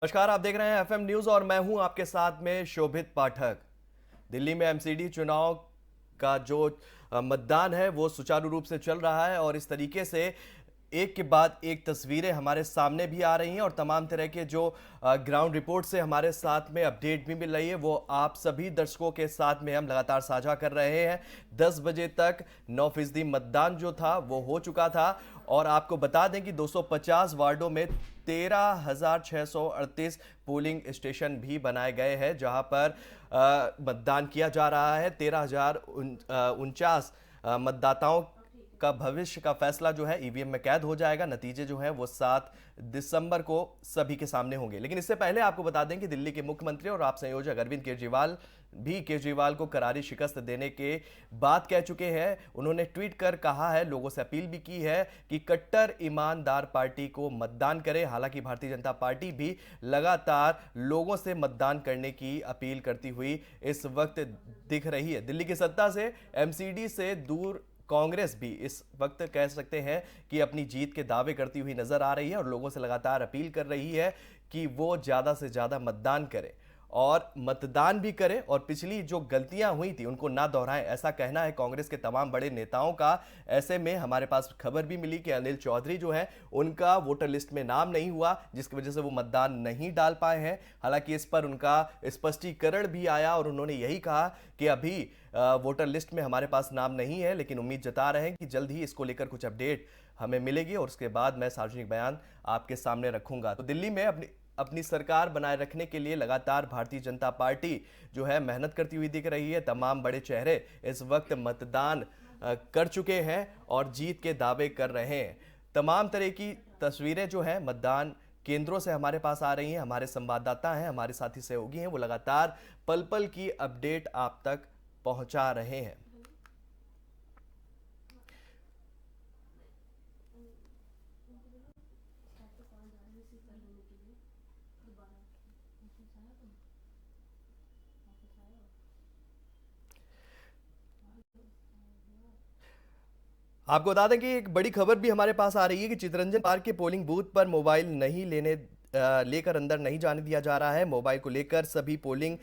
नमस्कार, आप देख रहे हैं एफएम न्यूज और मैं हूं आपके साथ में शोभित पाठक। दिल्ली में एमसीडी चुनाव का जो मतदान है वो सुचारू रूप से चल रहा है और इस तरीके से एक के बाद एक तस्वीरें हमारे सामने भी आ रही हैं और तमाम तरह के जो ग्राउंड रिपोर्ट से हमारे साथ में अपडेट भी मिल रही है वो आप सभी दर्शकों के साथ में हम लगातार साझा कर रहे हैं। 10 बजे तक 9% मतदान जो था वो हो चुका था और आपको बता दें कि 250 वार्डों में 13,638 पोलिंग स्टेशन भी बनाए गए हैं जहां पर मतदान किया जा रहा है। 13,049 मतदाताओं का भविष्य का फैसला जो है ईवीएम में कैद हो जाएगा। नतीजे जो है वो 7 दिसंबर को सभी के सामने होंगे। लेकिन इससे पहले आपको बता दें कि दिल्ली के मुख्यमंत्री और आप संयोजक अरविंद केजरीवाल को करारी शिकस्त देने के बात कह चुके हैं। उन्होंने ट्वीट कर कहा है, लोगों से अपील भी की है कि कट्टर ईमानदार पार्टी को मतदान करें। हालांकि भारतीय जनता पार्टी भी लगातार लोगों से मतदान करने की अपील करती हुई इस वक्त दिख रही है। दिल्ली की सत्ता से एमसीडी से दूर कांग्रेस भी इस वक्त कह सकते हैं कि अपनी जीत के दावे करती हुई नजर आ रही है और लोगों से लगातार अपील कर रही है कि वो ज्यादा से ज्यादा मतदान करें और मतदान भी करें और पिछली जो गलतियां हुई थी उनको ना दोहराएं, ऐसा कहना है कांग्रेस के तमाम बड़े नेताओं का। ऐसे में हमारे पास खबर भी मिली कि अनिल चौधरी जो है उनका वोटर लिस्ट में नाम नहीं हुआ, जिसकी वजह से वो मतदान नहीं डाल पाए हैं। हालांकि इस पर उनका स्पष्टीकरण भी आया और उन्होंने यही कहा कि अभी वोटर लिस्ट में हमारे पास नाम नहीं है, लेकिन उम्मीद जता रहे हैं कि जल्द ही इसको लेकर कुछ अपडेट हमें मिलेगी और उसके बाद मैं सार्वजनिक बयान आपके सामने रखूंगा। तो दिल्ली में अपनी अपनी सरकार बनाए रखने के लिए लगातार भारतीय जनता पार्टी जो है मेहनत करती हुई दिख रही है। तमाम बड़े चेहरे इस वक्त मतदान कर चुके हैं और जीत के दावे कर रहे हैं। तमाम तरह की तस्वीरें जो है मतदान केंद्रों से हमारे पास आ रही हैं। हमारे संवाददाता हैं, हमारे साथी सहयोगी हैं, वो लगातार पल पल की अपडेट आप तक पहुंचा रहे हैं। आपको बता दें कि एक बड़ी खबर भी हमारे पास आ रही है कि चितरंजन पार्क के पोलिंग बूथ पर मोबाइल नहीं लेकर अंदर नहीं जाने दिया जा रहा है। मोबाइल को लेकर सभी पोलिंग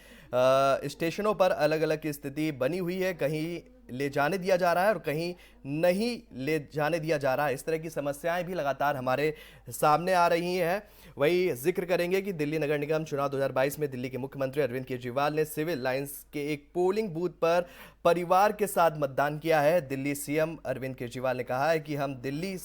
स्टेशनों पर अलग अलग की स्थिति बनी हुई है। कहीं ले जाने दिया जा रहा है और कहीं नहीं ले जाने दिया जा रहा है। इस तरह की समस्याएं भी लगातार हमारे सामने आ रही हैं। वही जिक्र करेंगे कि दिल्ली नगर निगम चुनाव 2022 में दिल्ली के मुख्यमंत्री अरविंद केजरीवाल ने सिविल लाइंस के एक पोलिंग बूथ पर परिवार के साथ मतदान किया है। दिल्ली सीएम अरविंद केजरीवाल ने कहा है कि हम दिल्ली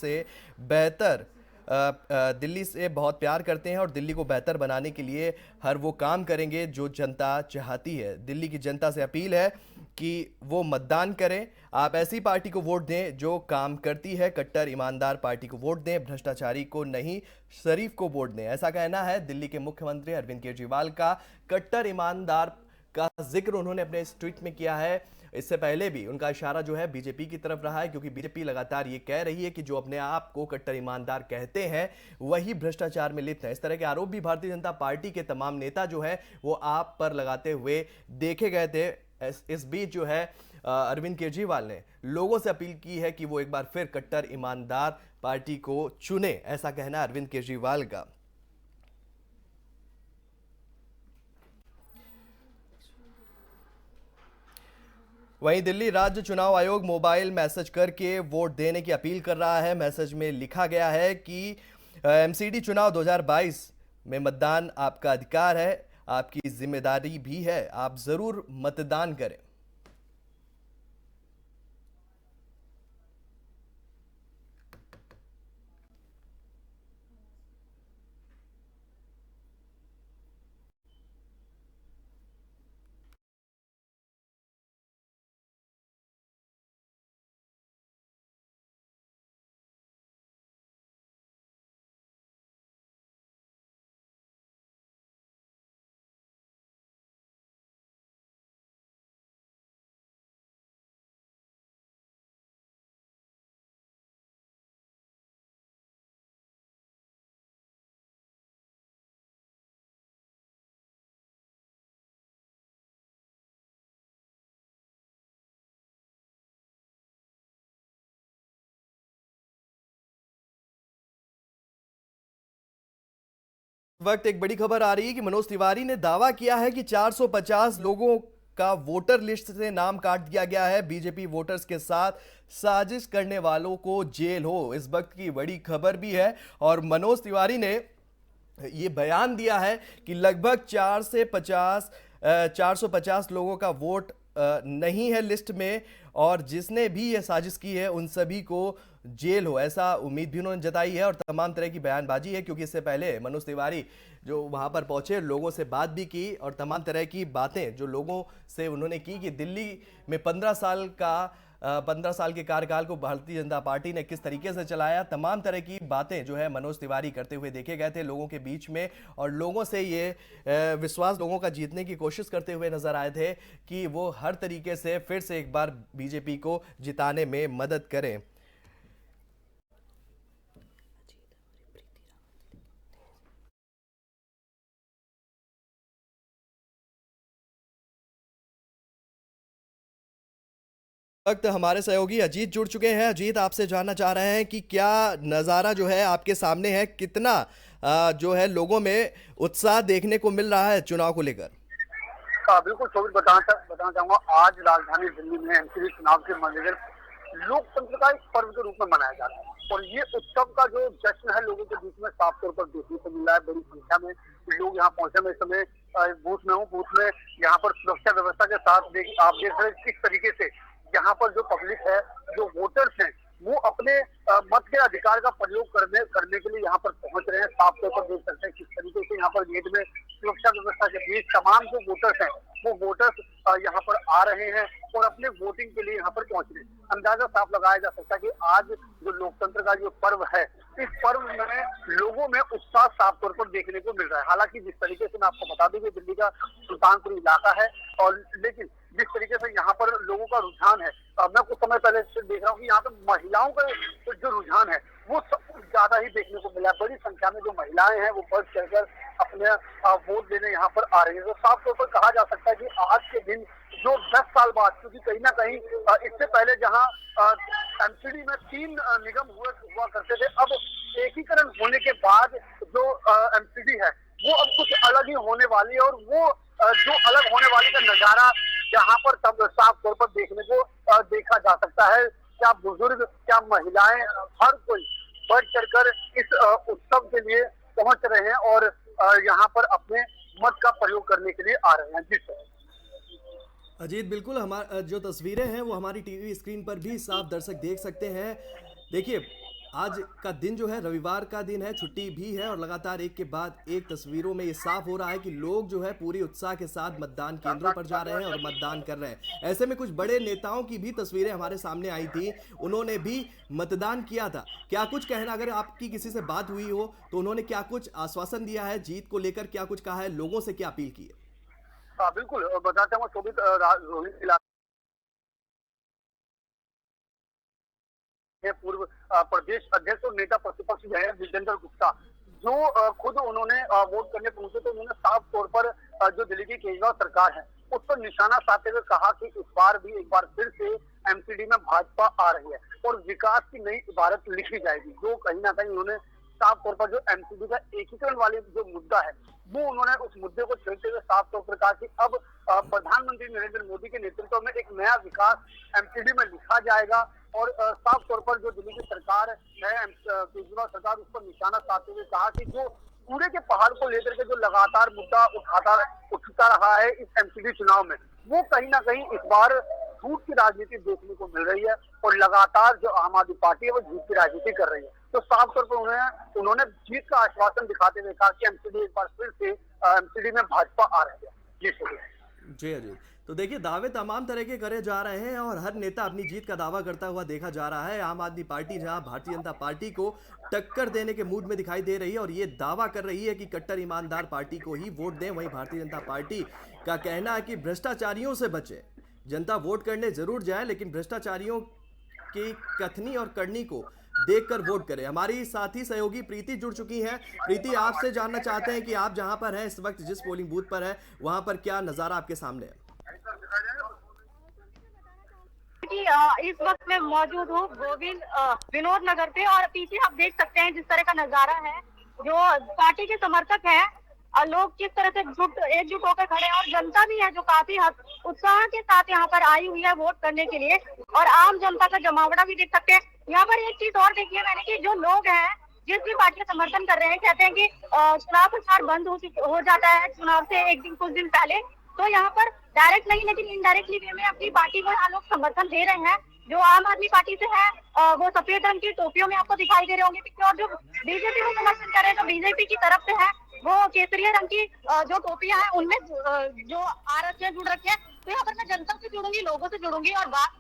से बहुत प्यार करते हैं और दिल्ली को बेहतर बनाने के लिए हर वो काम करेंगे जो जनता चाहती है। दिल्ली की जनता से अपील है कि वो मतदान करें। आप ऐसी पार्टी को वोट दें जो काम करती है। कट्टर ईमानदार पार्टी को वोट दें, भ्रष्टाचारी को नहीं, शरीफ को वोट दें, ऐसा कहना है दिल्ली के मुख्यमंत्री अरविंद केजरीवाल का। कट्टर ईमानदार का जिक्र उन्होंने अपने इस ट्वीट में किया है। इससे पहले भी उनका इशारा जो है बीजेपी की तरफ रहा है, क्योंकि बीजेपी लगातार ये कह रही है कि जो अपने आप को कट्टर ईमानदार कहते हैं वही भ्रष्टाचार में लिप्त है। इस तरह के आरोप भी भारतीय जनता पार्टी के तमाम नेता जो है वो आप पर लगाते हुए देखे गए थे। इस बीच जो है अरविंद केजरीवाल ने लोगों से अपील की है कि वो एक बार फिर कट्टर ईमानदार पार्टी को चुने, ऐसा कहना अरविंद केजरीवाल का। वहीं दिल्ली राज्य चुनाव आयोग मोबाइल मैसेज करके वोट देने की अपील कर रहा है। मैसेज में लिखा गया है कि एमसीडी चुनाव 2022 में मतदान आपका अधिकार है, आपकी जिम्मेदारी भी है, आप जरूर मतदान करें। वक्त एक बड़ी खबर आ रही है कि मनोज तिवारी ने दावा किया है कि 450 लोगों का वोटर लिस्ट से नाम काट दिया गया है। बीजेपी वोटर्स के साथ साजिश करने वालों को जेल हो, इस वक्त की बड़ी खबर भी है। और मनोज तिवारी ने ये बयान दिया है कि लगभग 450 लोगों का वोट नहीं है लिस्ट में, और जिसने भी ये साजिश की है उन सभी को जेल हो, ऐसा उम्मीद भी उन्होंने जताई है। और तमाम तरह की बयानबाजी है, क्योंकि इससे पहले मनोज तिवारी जो वहां पर पहुंचे, लोगों से बात भी की और तमाम तरह की बातें जो लोगों से उन्होंने की कि दिल्ली में 15 साल के कार्यकाल को भारतीय जनता पार्टी ने किस तरीके से चलाया, तमाम तरह की बातें जो है मनोज तिवारी करते हुए देखे गए थे लोगों के बीच में। और लोगों से ये विश्वास लोगों का जीतने की कोशिश करते हुए नजर आए थे कि वो हर तरीके से फिर से एक बार बीजेपी को जिताने में मदद करें। वक्त हमारे सहयोगी अजीत जुड़ चुके हैं। अजीत, आपसे जानना चाह रहे हैं कि क्या नज़ारा जो है आपके सामने है, कितना जो है लोगों में उत्साह देखने को मिल रहा है चुनाव को लेकर? बिल्कुल शोभित, बताना चाहूंगा, आज राजधानी दिल्ली में एमसीडी चुनाव के मद्देनजर लोकतंत्र का एक पर्व के रूप में मनाया जा रहा है। और ये उत्सव का जो जश्न है लोगों के बीच में साफ तौर पर देखने को मिल रहा है। बड़ी संख्या में लोग यहाँ पहुंचे। मैं इस समय बूथ में हूँ। बूथ में यहाँ पर सुरक्षा व्यवस्था के साथ आप देख रहे हैं किस तरीके से यहाँ पर जो पब्लिक है, जो वोटर्स हैं, वो अपने मत के अधिकार का प्रयोग करने के लिए यहाँ पर पहुंच रहे हैं। साफ तौर पर देख सकते हैं किस तरीके से यहाँ पर गेट में सुरक्षा व्यवस्था के बीच तमाम जो वोटर्स हैं वो वोटर्स यहाँ पर आ रहे हैं और अपने वोटिंग के लिए यहाँ पर पहुंच रहे हैं। अंदाजा साफ लगाया जा सकता है कि आज जो लोकतंत्र का जो पर्व है, इस पर्व में लोगों में उत्साह साफ तौर पर देखने को मिल रहा है। हालांकि जिस तरीके से मैं आपको बता दूं कि दिल्ली का सुल्तानपुर इलाका है, और लेकिन जिस तरीके से यहाँ पर लोगों का रुझान है, मैं कुछ समय पहले से देख रहा हूँ कि यहाँ पर महिलाओं का जो रुझान है वो सब ज्यादा ही देखने को मिला है। बड़ी संख्या में जो महिलाएं हैं वो बढ़ चढ़कर अपने वोट देने यहाँ पर आ रही है। तो साफ तौर पर कहा जा सकता है कि आज के दिन जो 10 साल बाद, क्योंकि कहीं ना कहीं इससे पहले जहाँ एमसीडी में 3 निगम हुआ करते थे, अब एकीकरण होने के बाद जो एमसीडी है वो अब कुछ अलग ही होने वाली है। और वो जो अलग होने वाली का नजारा यहाँ पर तब साफ तौर पर देखने को देखा जा सकता है। क्या बुजुर्ग, क्या महिलाएं, हर कोई बढ़ चढ़कर इस उत्सव के लिए पहुंच रहे हैं और यहाँ पर अपने मत का प्रयोग करने के लिए आ रहे हैं। जी सर। अजीत, बिल्कुल, हमारा जो तस्वीरें हैं वो हमारी टीवी स्क्रीन पर भी साफ दर्शक देख सकते हैं। देखिए, आज का दिन जो है रविवार का दिन है, छुट्टी भी है, और लगातार एक के बाद एक तस्वीरों में ये साफ हो रहा है कि लोग जो है पूरी उत्साह के साथ मतदान केंद्रों पर जा रहे हैं और मतदान कर रहे हैं। ऐसे में कुछ बड़े नेताओं की भी तस्वीरें हमारे सामने आई थी, उन्होंने भी मतदान किया था। क्या कुछ कहना, अगर आपकी किसी से बात हुई हो तो उन्होंने क्या कुछ आश्वासन दिया है जीत को लेकर, क्या कुछ कहा है, लोगों से क्या अपील की है? बिल्कुल बताता हूँ। शोभित, रोहित पूर्व प्रदेश अध्यक्ष और नेता प्रतिपक्ष है विजेंद्र गुप्ता, जो खुद उन्होंने वोट करने पहुंचे, तो उन्होंने साफ तौर पर जो दिल्ली की केजरीवाल सरकार है उस पर निशाना साधते हुए कहा कि इस बार भी एक बार फिर से एमसीडी में भाजपा आ रही है और विकास की नई इबारत लिखी जाएगी। जो कहीं ना कहीं उन्होंने साफ तौर पर जो एमसीडी का एकीकरण वाली जो मुद्दा है वो उन्होंने उस मुद्दे को छेड़ते हुए साफ तौर पर कहा कि अब प्रधानमंत्री नरेंद्र मोदी के नेतृत्व में एक नया विकास एमसीडी में लिखा जाएगा। और साफ तौर पर जो दिल्ली की सरकार है, केजरीवाल सरकार, उस पर निशाना साधते हुए कहा कि जो कूड़े के पहाड़ को लेकर के जो लगातार मुद्दा उठता रहा है इस एमसीडी चुनाव में, वो कहीं ना कहीं इस बार झूठ की राजनीति देखने को मिल रही है और लगातार जो आम आदमी पार्टी है वो झूठ की राजनीति कर रही है। तो साफ तौर पर उन्होंने जीत का आश्वासन दिखाते हुए कहा कि एमसीडी एक बार फिर से एमसीडी में भाजपा आ रही है। जी अजीत, तो देखिए, दावे तमाम तरह के करे जा रहे हैं और हर नेता अपनी जीत का दावा करता हुआ देखा जा रहा है। आम आदमी पार्टी जहां भारतीय जनता पार्टी को टक्कर देने के मूड में दिखाई दे रही है और ये दावा कर रही है कि कट्टर ईमानदार पार्टी को ही वोट दें, वहीं भारतीय जनता पार्टी का कहना है कि भ्रष्टाचारियों से बचे, जनता वोट करने जरूर जाए लेकिन भ्रष्टाचारियों की कथनी और करनी को देखकर वोट करें। हमारी साथी सहयोगी प्रीति जुड़ चुकी हैं। प्रीति, आपसे जानना चाहते हैं कि आप जहां पर हैं इस वक्त, जिस पोलिंग बूथ पर है, वहां पर क्या नजारा आपके सामने है? इस वक्त मैं मौजूद हूँ विनोद नगर पे, और पीछे आप देख सकते हैं जिस तरह का नजारा है, जो पार्टी के समर्थक हैं और लोग किस तरह से एकजुट होकर खड़े हैं, और जनता भी है जो काफी उत्साह के साथ यहाँ पर आई हुई है वोट करने के लिए, और आम जनता का जमावड़ा भी देख सकते हैं। यहाँ पर एक चीज और देखी है मैंने कि जो लोग हैं जिस भी पार्टी का समर्थन कर रहे हैं, कहते हैं कि चुनाव प्रचार बंद हो जाता है चुनाव से एक दिन कुछ दिन पहले, तो यहाँ पर डायरेक्ट नहीं लेकिन इनडायरेक्टली वे में अपनी पार्टी को यहाँ लोग समर्थन दे रहे हैं। जो आम आदमी पार्टी से है वो सफेद रंग की टोपियों में आपको दिखाई दे रहे होंगे पीछे, और जो बीजेपी को समर्थन कर रहे हैं, जो बीजेपी की तरफ से है वो केसरिया रंग की जो टोपियां हैं उनमें जो आरक्षण जुड़ रखे हैं। तो यहाँ पर मैं जनता से जुड़ूंगी, लोगों से जुड़ूंगी और बात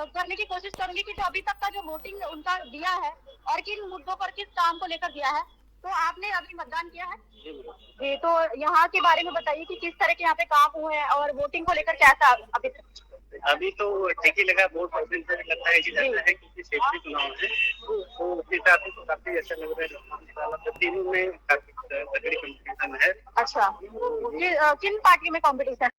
करने की कोशिश करूंगी कि जो अभी तक का जो वोटिंग उनका दिया है और किन मुद्दों पर किस काम को लेकर दिया है। तो आपने अभी मतदान किया है जी, तो यहाँ के बारे में बताइए कि किस तरह के यहाँ पे काम हुए हैं और वोटिंग को लेकर कैसा अभी तक। अभी तो ठीक ही लगा, बहुत लगता है कि जाता है क्योंकि क्षेत्रीय चुनाव है तो उस हिसाब से तो काफी अच्छा लग रहा है। तीनों में काफी तगड़ी कंपटीशन है। अच्छा, किन पार्टी में कॉम्पिटिशन?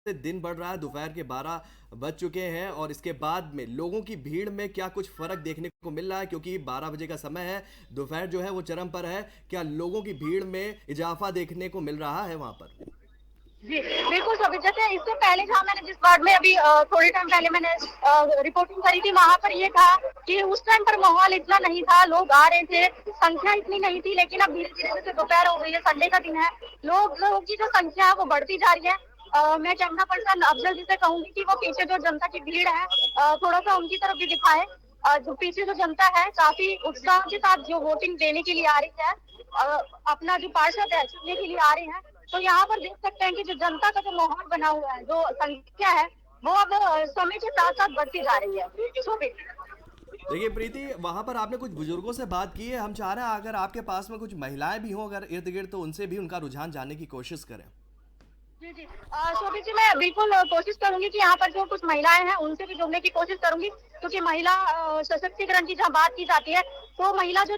दिन बढ़ रहा है, दोपहर के 12 बज चुके हैं और इसके बाद में लोगों की भीड़ में क्या कुछ फर्क देखने को मिल रहा है, क्योंकि 12 बजे का समय है, दोपहर जो है वो चरम पर है। क्या लोगों की भीड़ में इजाफा देखने को मिल रहा है वहां पर? जी बिल्कुल सभी, जैसे इससे पहले जहाँ मैंने जिस वार्ड में अभी थोड़े टाइम पहले मैंने रिपोर्टिंग करी थी, वहां पर ये कहा कि उस टाइम पर माहौल इतना नहीं था, लोग आ रहे थे, संख्या इतनी नहीं थी, लेकिन अब धीरे धीरे जैसे दोपहर हो गई है, संडे का दिन है, लोगों की जो संख्या है वो बढ़ती जा रही है। मैं कैमरा पर्सन अफजल जी से कहूंगी कि वो पीछे जो जनता की भीड़ है थोड़ा सा उनकी तरफ भी दिखाए। जो पीछे जो जनता है काफी उत्साह के साथ जो वोटिंग देने के लिए आ रही है, अपना जो पार्षद है चुनने के लिए आ रहे हैं। तो यहाँ पर देख सकते हैं कि जो जनता का जो माहौल बना हुआ है, जो संख्या है वो अब समय के साथ साथ बढ़ती जा रही है। देखिए प्रीति, वहां पर आपने कुछ बुजुर्गों से बात की है, हम चाह रहे हैं अगर आपके पास में कुछ महिलाएं भी हों अगर इर्द गिर्द, तो उनसे भी उनका रुझान जानने की कोशिश करें। जी जी, शोभित जी, मैं बिल्कुल कोशिश करूंगी कि यहाँ पर जो कुछ महिलाएं हैं उनसे भी जुड़ने की कोशिश करूंगी, क्योंकि महिला सशक्तिकरण की जहाँ बात की जाती है तो महिला जो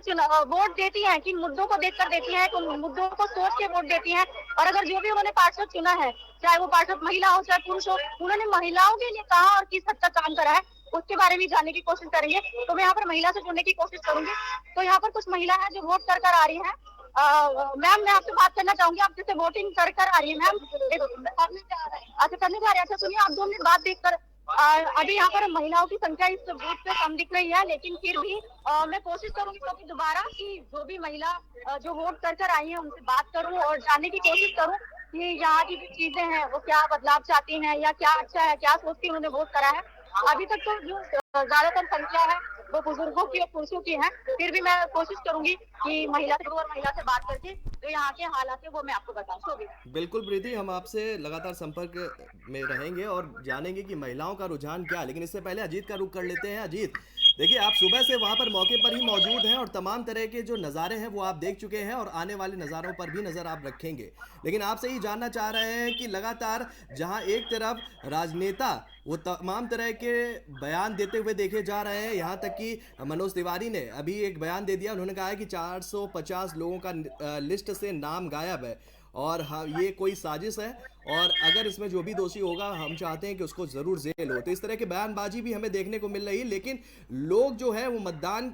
वोट देती है किन मुद्दों को देखकर देती है, तो मुद्दों को सोच के वोट देती है। और अगर जो भी उन्होंने पार्षद चुना है, चाहे वो पार्षद महिला हो चाहे पुरुष हो, उन्होंने महिलाओं के लिए कहा और किस हद तक काम करा है उसके बारे में जानने की कोशिश करेंगे। तो मैं यहाँ पर महिला से जुड़ने की कोशिश करूंगी। तो यहाँ पर कुछ महिला है जो वोट कर आ रही है। मैम, मैं आपसे बात करना चाहूंगी, आप जैसे वोटिंग कर आ रही है मैम, अच्छा करने जा रहे हैं, अच्छा सुनिए, आप 2 मिनट बात देखकर अभी यहाँ पर महिलाओं की संख्या इस बूथ पे कम दिख रही है, लेकिन फिर भी मैं कोशिश करूंगी कभी दोबारा कि जो भी महिला जो वोट कर आई है उनसे बात करूं और जानने की कोशिश करूं कि यहाँ की जो चीजें हैं वो क्या बदलाव चाहती हैं या क्या अच्छा है, क्या सोचती उन्होंने वोट करा है। अभी तक तो जो ज्यादातर संख्या है वो बुजुर्गों की और पुरुषों की है, फिर भी मैं कोशिश करूंगी कि महिला से बात करके जो यहाँ के हालात है वो मैं आपको बताऊं। बिल्कुल प्रीति, हम आपसे लगातार संपर्क में रहेंगे और जानेंगे कि महिलाओं का रुझान क्या है, लेकिन इससे पहले अजीत का रुख कर लेते हैं। अजीत, देखिए आप सुबह से वहां पर मौके पर ही मौजूद हैं और तमाम तरह के जो नज़ारे हैं वो आप देख चुके हैं और आने वाले नज़ारों पर भी नज़र आप रखेंगे, लेकिन आपसे ही जानना चाह रहे हैं कि लगातार जहां एक तरफ राजनेता वो तमाम तरह के बयान देते हुए देखे जा रहे हैं, यहाँ तक कि मनोज तिवारी ने अभी एक बयान दे दिया, उन्होंने कहा है कि 450 लोगों का लिस्ट से नाम गायब है और हाँ ये कोई साजिश है और अगर इसमें जो भी दोषी होगा हम चाहते हैं कि उसको ज़रूर जेल हो। तो इस तरह की बयानबाजी भी हमें देखने को मिल रही है, लेकिन लोग जो है वो मतदान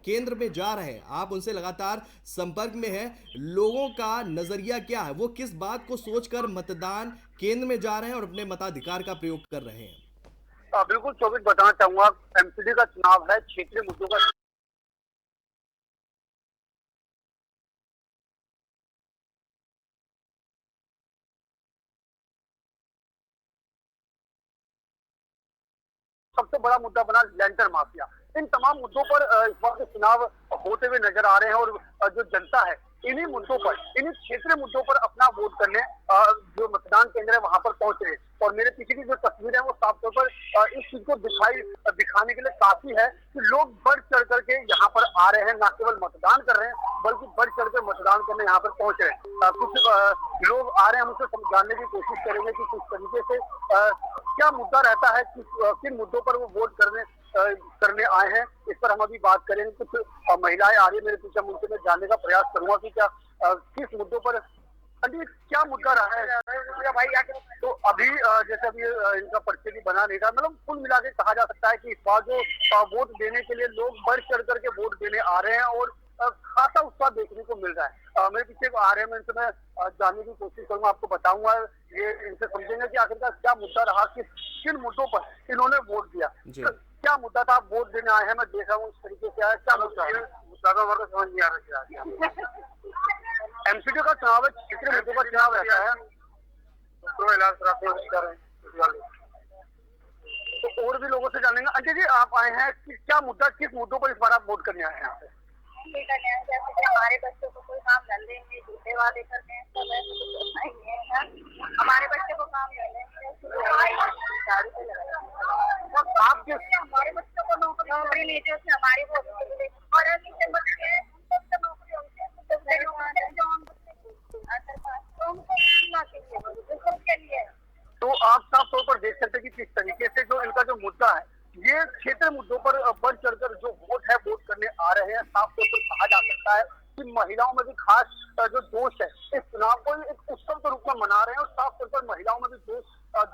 केंद्र में जा रहे हैं, आप उनसे लगातार संपर्क में हैं, लोगों का नजरिया क्या है, वो किस बात को सोचकर मतदान केंद्र में जा रहे हैं और अपने मताधिकार का प्रयोग कर रहे हैं? बिल्कुल शोभित, बताना चाहूंगा एमसीडी का चुनाव है, क्षेत्रीय मुद्दों का सबसे बड़ा मुद्दा बना लैंटर माफिया। इन तमाम मुद्दों पर इस बार के चुनाव होते हुए नजर आ रहे हैं और जो जनता है इन्हीं मुद्दों पर, इन्हीं क्षेत्रीय मुद्दों पर अपना वोट करने जो मतदान केंद्र है वहां पर पहुंच रहे हैं। और मेरे पीछे की जो तस्वीर है वो साफ तौर पर इस चीज को दिखाने के लिए काफी है कि लोग बढ़ चढ़ करके यहाँ पर आ रहे हैं, न केवल मतदान कर रहे हैं बल्कि बढ़ चढ़ कर मतदान करने यहाँ पर पहुंच रहे हैं। कुछ लोग आ रहे हैं, हम उसे जानने की कोशिश करेंगे कि किस तरीके से क्या मुद्दा रहता है, किन मुद्दों पर वो वोट करने आए हैं, इस पर हम अभी बात करेंगे। कुछ महिलाएं आ रही है मेरे पीछे, हम उनसे मैं जानने का प्रयास करूंगा कि क्या किस मुद्दों पर क्या मुद्दा रहा है भाई। तो अभी जैसे अभी इनका पर्चे भी बना नहीं था, मतलब कुल मिला के कहा जा सकता है कि इस बार जो वोट देने के लिए लोग बढ़ चढ़ करके वोट देने आ रहे हैं और खासा उत्साह देखने को मिल रहा है। मेरे पीछे आ रहे हैं, मैं इनसे मैं जानने की कोशिश करूंगा, आपको बताऊंगा, ये इनसे समझेंगे कि आखिरकार क्या मुद्दा रहा, किन मुद्दों पर इन्होंने वोट दिया, क्या मुद्दा था, आप वोट देने आए हैं, मैं देख रहा हूँ इस तरीके से आया, क्या मुद्दा है, मुद्दा का वर्ग समझ नहीं आ रहा। एमसीडी का चुनाव है, क्षेत्रीय मुद्दों का चुनाव रहता है, तो और भी लोगों से जानेंगे। अंजय जी, आप आए हैं कि क्या मुद्दा, किस मुद्दों पर इस बार आप वोट करने आए हैं यहाँ पे? जैसे हमारे बच्चों को कोई काम कर देंगे, झूठे वादे करते हैं, हमारे बच्चे को काम कर देंगे, झाड़ू पे लगाएंगे। आप किस हमारे बच्चों को नौकरी नहीं देते, हमारी वो और बच्चे नौकरी तो आप साफ तौर पर देख सकते हैं कि किस तरीके से जो इनका जो मुद्दा है, ये क्षेत्रीय मुद्दों पर बढ़ चढ़कर जो वोट है वोट करने आ रहे हैं। साफ तौर पर कहा जा सकता है कि महिलाओं में भी खास जो जोश है, इस चुनाव को एक उत्सव के रूप में मना रहे हैं और साफ तौर पर महिलाओं में भी जोश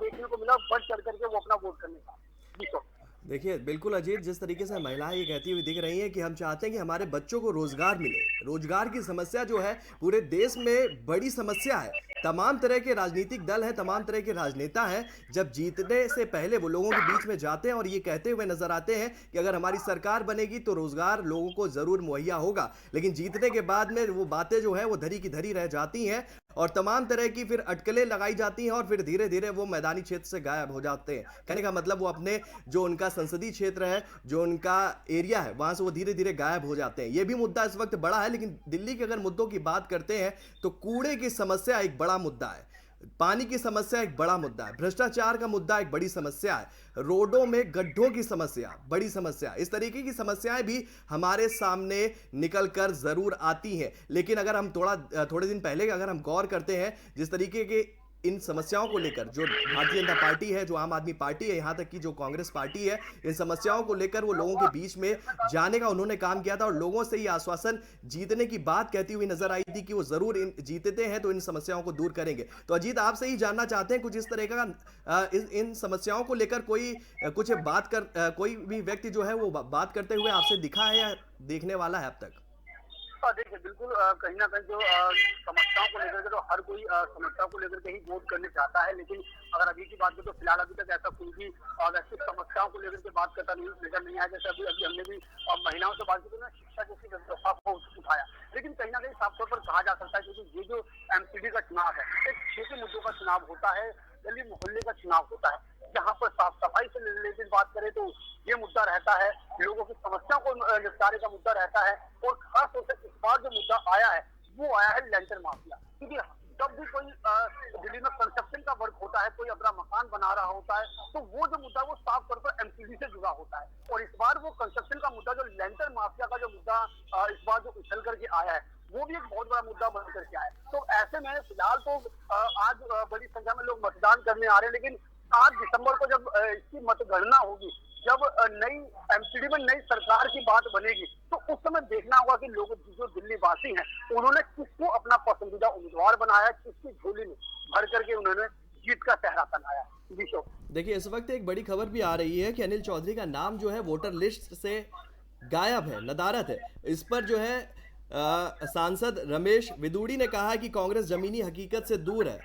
देखने को मिला बढ़ चढ़ करके वो अपना वोट करने का। जी सर, देखिए बिल्कुल अजीत, जिस तरीके से महिलाएं ये कहती हुई दिख रही हैं कि हम चाहते हैं कि हमारे बच्चों को रोजगार मिले। रोजगार की समस्या जो है पूरे देश में बड़ी समस्या है। तमाम तरह के राजनीतिक दल हैं, तमाम तरह के राजनेता हैं, जब जीतने से पहले वो लोगों के बीच में जाते हैं और ये कहते हुए नजर आते हैं कि अगर हमारी सरकार बनेगी तो रोजगार लोगों को जरूर मुहैया होगा, लेकिन जीतने के बाद में वो बातें जो है वो धरी की धरी रह जाती हैं और तमाम तरह की फिर अटकलें लगाई जाती हैं और फिर धीरे धीरे वो मैदानी क्षेत्र से गायब हो जाते हैं। कहने का मतलब वो अपने जो उनका संसदीय क्षेत्र है, जो उनका एरिया है, वहां से वो धीरे धीरे गायब हो जाते हैं। ये भी मुद्दा इस वक्त बड़ा है, लेकिन दिल्ली के अगर मुद्दों की बात करते हैं तो कूड़े की समस्या एक बड़ा मुद्दा है, पानी की समस्या एक बड़ा मुद्दा है, भ्रष्टाचार का मुद्दा एक बड़ी समस्या है, रोडों में गड्ढों की समस्या बड़ी समस्या। इस तरीके की समस्याएं भी हमारे सामने निकल कर जरूर आती हैं। लेकिन अगर हम थोड़े दिन पहले अगर हम गौर करते हैं जिस तरीके के इन समस्याओं को लेकर जो भारतीय जनता पार्टी है, जो आम आदमी पार्टी है, यहाँ तक कि जो कांग्रेस पार्टी है, इन समस्याओं को लेकर वो लोगों के बीच में जाने का उन्होंने काम किया था और लोगों से ये आश्वासन जीतने की बात कहती हुई नजर आई थी कि वो जरूर जीतते हैं तो इन समस्याओं को दूर करेंगे। तो अजीत, आपसे ही जानना चाहते हैं कुछ इस तरह का इन समस्याओं को लेकर कोई भी व्यक्ति जो है वो बात करते हुए आपसे दिखा है या देखने वाला है अब तक? देखिए बिल्कुल कहीं ना कहीं जो समस्याओं को लेकर के तो हर कोई समस्या को लेकर के ही वोट करने चाहता है, लेकिन अगर अभी की बात करें तो फिलहाल अभी तक ऐसा कोई भी वैश्विक समस्याओं को लेकर के बात करता नजर नहीं आया। जैसे अभी हमने भी महिलाओं से बात की तो शिक्षा जैसी व्यवस्था को उठाया, लेकिन कहीं ना कहीं साफ तौर पर कहा जा सकता है क्योंकि ये जो एमसीडी का चुनाव है एक क्षेत्रीय मुद्दों का चुनाव होता है, गली मोहल्ले का चुनाव होता है, जहाँ पर साफ सफाई से रिलेटेड बात करें तो ये मुद्दा रहता है, लोगों की समस्याओं को निपटारे का मुद्दा रहता है। और खास तौर से इस बार जो मुद्दा आया है वो आया है लैंटर माफिया, क्योंकि जब भी कोई दिल्ली में कंस्ट्रक्शन का वर्क होता है, कोई अपना मकान बना रहा होता है, तो वो जो मुद्दा वो साफ तौर पर एमसीडी से जुड़ा होता है। और इस बार वो कंस्ट्रक्शन का मुद्दा जो लैंटर माफिया का जो मुद्दा इस बार जो उछल करके आया है वो भी एक बहुत बड़ा मुद्दा बन करके आया है। तो ऐसे में फिलहाल तो आज बड़ी संख्या में लोग मतदान करने आ रहे हैं, लेकिन 8 दिसंबर को जब इसकी मतगणना होगी, जब नई एमसीडी में नई सरकार की बात बनेगी, तो उस समय देखना होगा कि लोग जो दिल्ली वासी हैं उन्होंने किसको अपना पसंदीदा उम्मीदवार बनाया, किसकी झोली में भर करके उन्होंने जीत का चेहरा बनाया। देखिए इस वक्त एक बड़ी खबर भी आ रही है कि अनिल चौधरी का नाम जो है वोटर लिस्ट से गायब है, नदारद है। इस पर जो है सांसद रमेश विदुड़ी ने कहा है कि कांग्रेस जमीनी हकीकत से दूर है,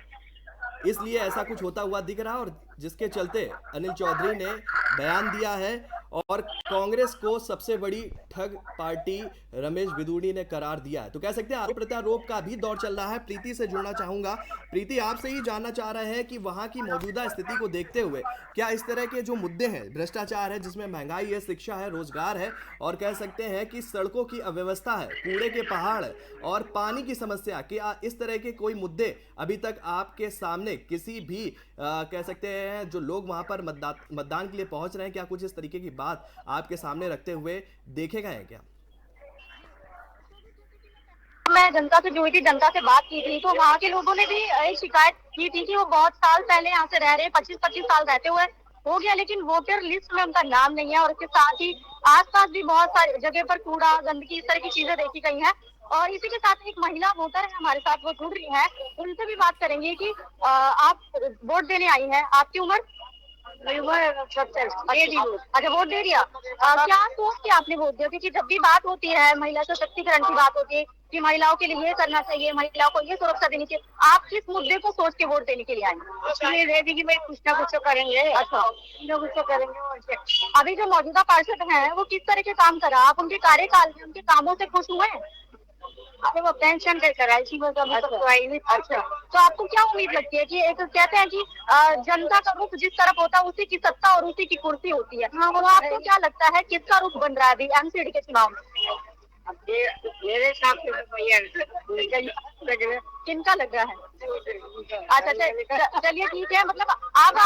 इसलिए ऐसा कुछ होता हुआ दिख रहा है, और जिसके चलते अनिल चौधरी ने बयान दिया है और कांग्रेस को सबसे बड़ी ठग पार्टी रमेश विदुड़ी ने करार दिया है। तो कह सकते हैं आरोप प्रत्यारोप का भी दौर चल रहा है। प्रीति से जुड़ना चाहूंगा। प्रीति, आपसे ही जानना चाह रहे हैं कि वहां की मौजूदा स्थिति को देखते हुए क्या इस तरह के जो मुद्दे हैं, भ्रष्टाचार है, जिसमें महंगाई है, शिक्षा है, रोजगार है, और कह सकते हैं कि सड़कों की अव्यवस्था है, कूड़े के पहाड़ है और पानी की समस्या, क्या इस तरह के कोई मुद्दे अभी तक आपके सामने किसी भी कह सकते हैं जो लोग वहां पर मतदान के लिए पहुंच रहे हैं, क्या कुछ इस तरीके की बात आपके सामने रखते हुए देखे गए हैं क्या? मैं जनता से जुड़ी थी, जनता से बात की थी, तो वहाँ के लोगों ने भी एक शिकायत की थी कि वो बहुत साल पहले यहाँ से रह रहे, 25-25 साल रहते हुए हो गया, लेकिन वोटर लिस्ट में उनका नाम नहीं है। और इसके साथ ही आसपास भी बहुत सारी जगह पर कूड़ा, गंदगी, इस तरह की चीजें देखी गई हैं। और इसी के साथ एक महिला वोटर है हमारे साथ, वो जुड़ रही है, उनसे भी बात करेंगे कि आप वोट देने आई हैं, आपकी उम्र? अच्छा, वोट दे दिया। क्या सोच के आपने वोट दिया? क्योंकि जब भी बात होती है महिला सशक्तिकरण की बात होती है कि महिलाओं के लिए ये करना चाहिए, महिलाओं को ये सुरक्षा देनी चाहिए, आप किस मुद्दे को सोच के वोट देने के लिए आए? कि भाई कुछ ना कुछ तो करेंगे। अच्छा, कुछ तो करेंगे। अभी जो मौजूदा पार्षद हैं वो किस तरह के काम कर रहा है? आप उनके कार्यकाल में उनके कामों से खुश हुए हैं? अरे वो पेंशन लेकर आई थी, अच्छा, तो आपको क्या उम्मीद लगती है कि एक कहते हैं कि जनता का रुख जिस तरफ होता है उसी की सत्ता और उसी की कुर्सी होती है, हाँ, तो आपको क्या लगता है किसका रुख बन रहा है अभी एमसीडी के चुनाव में? मेरे हिसाब से किनका लग रहा है? अच्छा, चलिए ठीक है, मतलब अब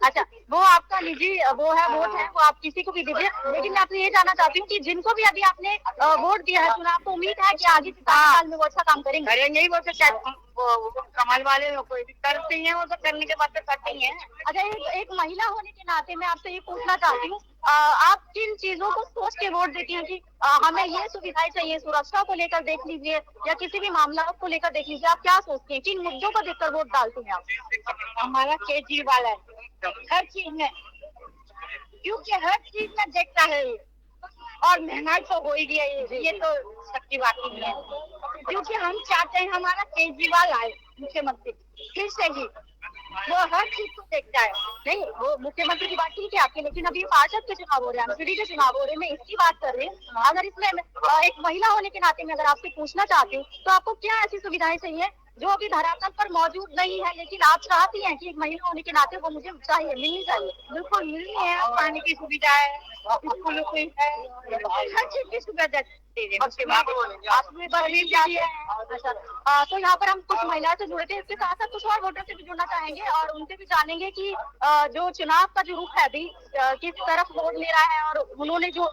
अच्छा, वो आपका निजी वो है, वोट है, वो आप किसी को भी दीजिए, लेकिन मैं आपसे ये जानना चाहती हूँ कि जिनको भी अभी आपने वोट दिया है, तो आपको उम्मीद है कि आगे साल में वो अच्छा काम करेंगे ही? वो कमल वाले कोई भी करते हैं, वो तो करने के बाद तो करते ही हैं। अच्छा, एक महिला होने के नाते मैं आपसे ये पूछना चाहती हूँ, आप किन चीजों को सोच के वोट देती हैं कि हमें ये सुविधाएं चाहिए, सुरक्षा को लेकर देख लीजिए या किसी भी मामला को लेकर देख लीजिए, आप क्या सोचती हैं, किन मुद्दों को देखकर वोट डालती हैं आप? हमारा केजरीवाल है हर चीज में, क्योंकि हर चीज में देखता है, और महंगाई तो हो ही गया, ये तो सबकी बात नहीं है, क्योंकि हम चाहते हैं हमारा केजरीवाल आए मुख्यमंत्री फिर से ही, वो हर चीज को देखता है। नहीं, वो मुख्यमंत्री की बात ठीक है आपकी, लेकिन अभी पार्षद के चुनाव हो रहे हैं, एमसीडी के चुनाव हो रहे हैं, मैं इसकी बात कर रही हूँ। अगर इसमें एक महिला होने के नाते में अगर आपसे पूछना चाहती हूँ, तो आपको क्या ऐसी सुविधाएं चाहिए जो अभी धरातल पर मौजूद नहीं है, लेकिन आप चाहती हैं कि एक महिला होने के नाते वो मुझे चाहिए, मिलनी चाहिए? बिल्कुल मिलनी है, पानी की सुविधा है, स्कूलों की है, हर चीज की सुविधा तो यहाँ पर हम कुछ महिलाओं से जुड़े थे, इसके साथ साथ कुछ और वोटर से भी जुड़ना चाहेंगे और उनसे भी जानेंगे कि जो चुनाव का जो रुख है अभी किस तरफ वोट ले रहा है, और उन्होंने जो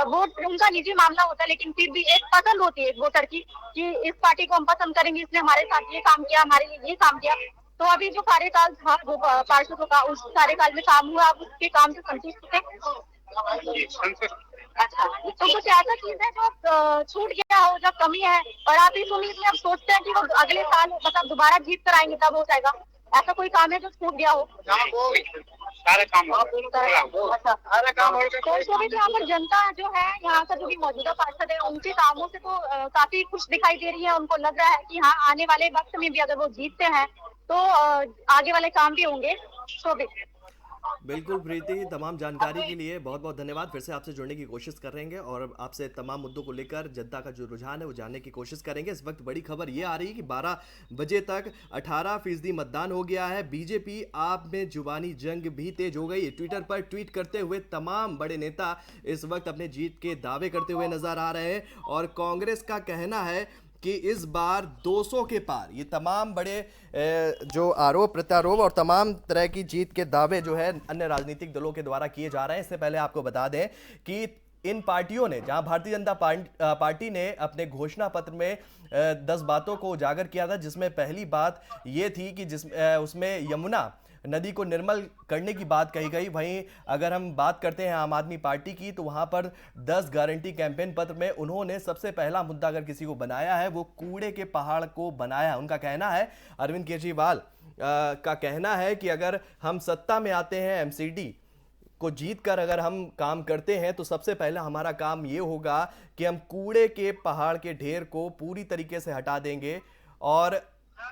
वोट उनका निजी मामला होता है, लेकिन फिर भी एक पसंद होती है वोटर की कि इस पार्टी को हम पसंद करेंगे, इसने हमारे साथ ये काम किया, हमारे लिए ये काम किया। तो अभी जो कार्यकाल था पार्षदों का, उस कार्यकाल में काम हुआ, आप उसके काम से संतुष्ट थे? अच्छा, तो कुछ ऐसा चीज है जो छूट गया हो, जो कमी है, और आप इस उम्मीद में अब सोचते हैं कि वो अगले साल मतलब दोबारा जीत कर आएंगे तब हो जाएगा, ऐसा कोई काम है जो छूट गया हो? सारे काम अच्छा, तो भी यहाँ पर जनता जो है, यहाँ का जो भी मौजूदा पार्षद है, उनके कामों से तो काफी खुश दिखाई दे रही है। उनको लग रहा है कि हाँ, आने वाले वक्त में भी अगर वो जीतते हैं तो आगे वाले काम भी होंगे। शोभित, बिल्कुल प्रीति, तमाम जानकारी के लिए बहुत बहुत धन्यवाद। फिर से आपसे जुड़ने की कोशिश करेंगे और आपसे तमाम मुद्दों को लेकर जनता का जो रुझान है वो जानने की कोशिश करेंगे। इस वक्त बड़ी खबर ये आ रही है कि 12 बजे तक 18% मतदान हो गया है। बीजेपी आप में जुबानी जंग भी तेज हो गई है। ट्विटर पर ट्वीट करते हुए तमाम बड़े नेता इस वक्त अपने जीत के दावे करते हुए नजर आ रहे हैं और कांग्रेस का कहना है कि इस बार 200 के पार। ये तमाम बड़े जो आरोप प्रत्यारोप और तमाम तरह की जीत के दावे जो है अन्य राजनीतिक दलों के द्वारा किए जा रहे हैं। इससे पहले आपको बता दें कि इन पार्टियों ने, जहां भारतीय जनता पार्टी ने अपने घोषणा पत्र में 10 बातों को उजागर किया था, जिसमें पहली बात ये थी कि उसमें यमुना नदी को निर्मल करने की बात कही गई। वहीं अगर हम बात करते हैं आम आदमी पार्टी की, तो वहां पर 10 गारंटी कैंपेन पत्र में उन्होंने सबसे पहला मुद्दा अगर किसी को बनाया है वो कूड़े के पहाड़ को बनाया है। उनका कहना है, अरविंद केजरीवाल का कहना है कि अगर हम सत्ता में आते हैं, एमसीडी को जीत कर अगर हम काम करते हैं तो सबसे पहले हमारा काम ये होगा कि हम कूड़े के पहाड़ के ढेर को पूरी तरीके से हटा देंगे। और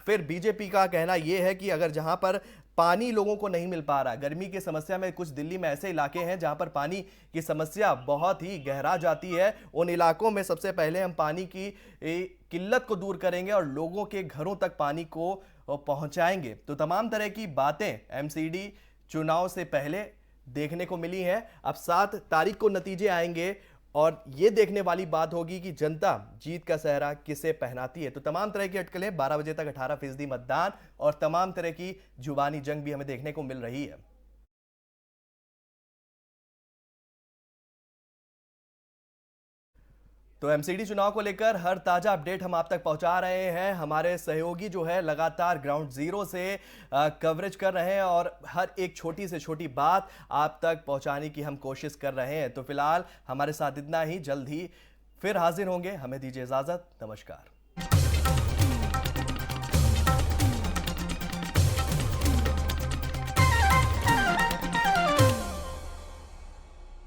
फिर बीजेपी का कहना यह है कि अगर जहां पर पानी लोगों को नहीं मिल पा रहा, गर्मी की समस्या में कुछ दिल्ली में ऐसे इलाके हैं जहां पर पानी की समस्या बहुत ही गहरा जाती है, उन इलाकों में सबसे पहले हम पानी की किल्लत को दूर करेंगे और लोगों के घरों तक पानी को पहुंचाएंगे। तो तमाम तरह की बातें एमसीडी चुनाव से पहले देखने को मिली हैं। अब 7 तारीख को नतीजे आएंगे और ये देखने वाली बात होगी कि जनता जीत का सेहरा किसे पहनाती है। तो तमाम तरह की अटकलें, 12 बजे तक 18% मतदान और तमाम तरह की जुबानी जंग भी हमें देखने को मिल रही है। तो एमसीडी चुनाव को लेकर हर ताजा अपडेट हम आप तक पहुंचा रहे हैं। हमारे सहयोगी जो है लगातार ग्राउंड जीरो से कवरेज कर रहे हैं और हर एक छोटी से छोटी बात आप तक पहुंचाने की हम कोशिश कर रहे हैं। तो फिलहाल हमारे साथ इतना ही, जल्द ही फिर हाजिर होंगे। हमें दीजिए इजाजत, नमस्कार।